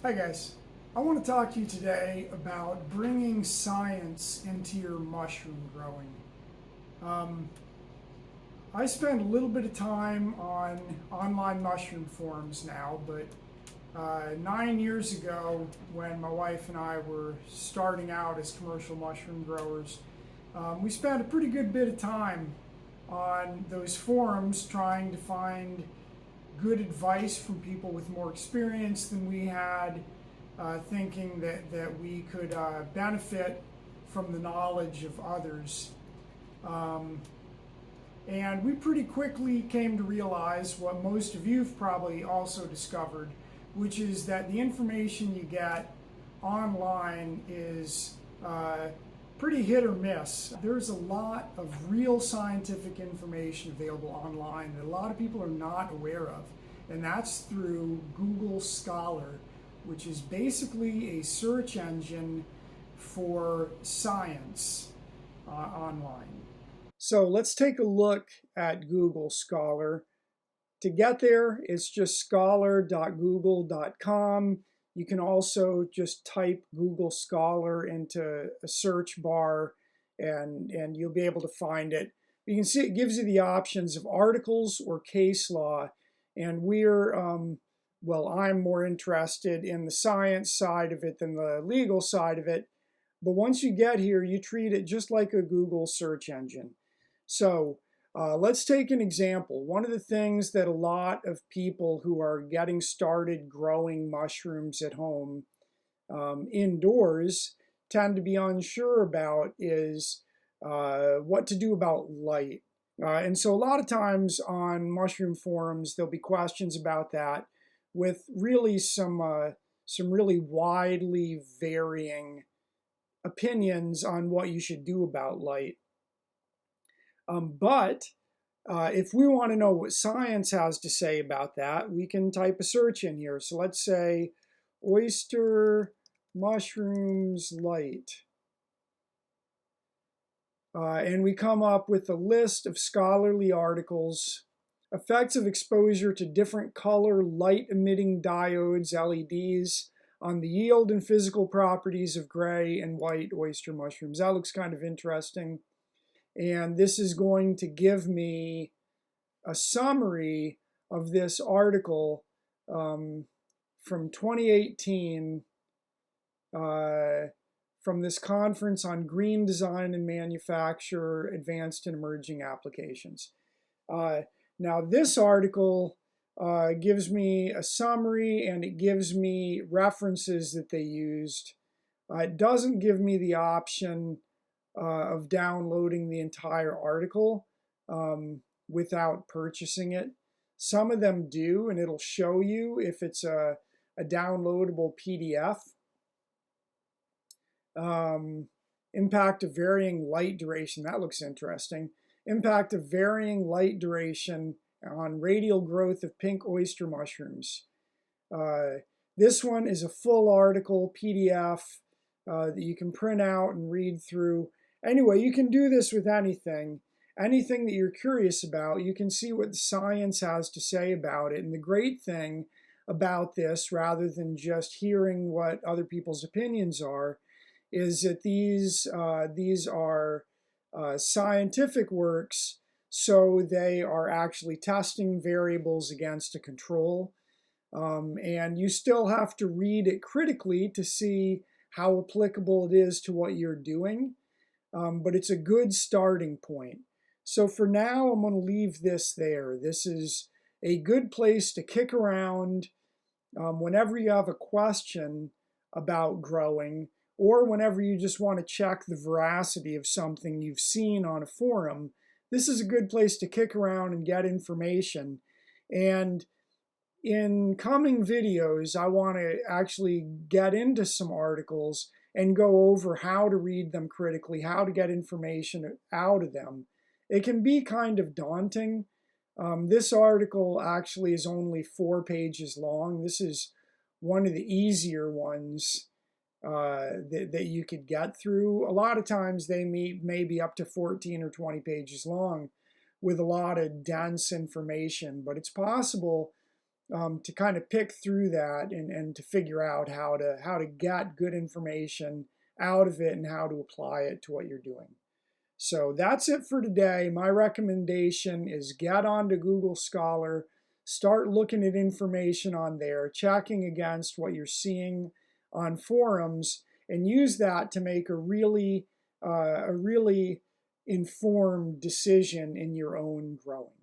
Hi guys, I want to talk to you today about bringing science into your mushroom growing. Um, I spend a little bit of time on online mushroom forums now, but 9 years ago, when my wife and I were starting out as commercial mushroom growers, we spent a pretty good bit of time on those forums trying to find good advice from people with more experience than we had, thinking that we could benefit from the knowledge of others. Um, and we pretty quickly came to realize what most of you've probably also discovered, which is that the information you get online is pretty hit or miss. There's a lot of real scientific information available online that a lot of people are not aware of, and that's through Google Scholar, which is basically a search engine for science online. So let's take a look at Google Scholar. To get there, it's just scholar.google.com. You can also just type Google Scholar into a search bar and you'll be able to find it. You can see it gives you the options of articles or case law. And I'm more interested in the science side of it than the legal side of it. But once you get here, you treat it just like a Google search engine. So let's take an example. One of the things that a lot of people who are getting started growing mushrooms at home indoors tend to be unsure about is what to do about light. And so a lot of times on mushroom forums, there'll be questions about that with really some really widely varying opinions on what you should do about light. But if we want to know what science has to say about that, we can type a search in here. So let's say oyster mushrooms light. And we come up with a list of scholarly articles. Effects of exposure to different color light emitting diodes, LEDs, on the yield and physical properties of gray and white oyster mushrooms. That looks kind of interesting. And this is going to give me a summary of this article from 2018 from this conference on green design and manufacture, advanced and emerging applications. Now this article gives me a summary and it gives me references that they used. It doesn't give me the option of downloading the entire article without purchasing it. Some of them do, and it'll show you if it's a downloadable PDF. Impact of varying light duration, that looks interesting. Impact of varying light duration on radial growth of pink oyster mushrooms. This one is a full article PDF that you can print out and read through. Anyway, you can do this with anything. Anything that you're curious about, you can see what the science has to say about it. And the great thing about this, rather than just hearing what other people's opinions are, is that these are scientific works, so they are actually testing variables against a control. And you still have to read it critically to see how applicable it is to what you're doing. But it's a good starting point. So for now, I'm going to leave this there. This is a good place to kick around whenever you have a question about growing, or whenever you just want to check the veracity of something you've seen on a forum. This is a good place to kick around and get information. And in coming videos, I want to actually get into some articles and go over how to read them critically, how to get information out of them. It can be kind of daunting. This article actually is only 4 pages long. This is one of the easier ones that you could get through. A lot of times they may be up to 14 or 20 pages long with a lot of dense information, but it's possible to kind of pick through that and to figure out how to get good information out of it and how to apply it to what you're doing. So that's it for today. My recommendation is get onto Google Scholar, start looking at information on there, checking against what you're seeing on forums, and use that to make a really informed decision in your own growing.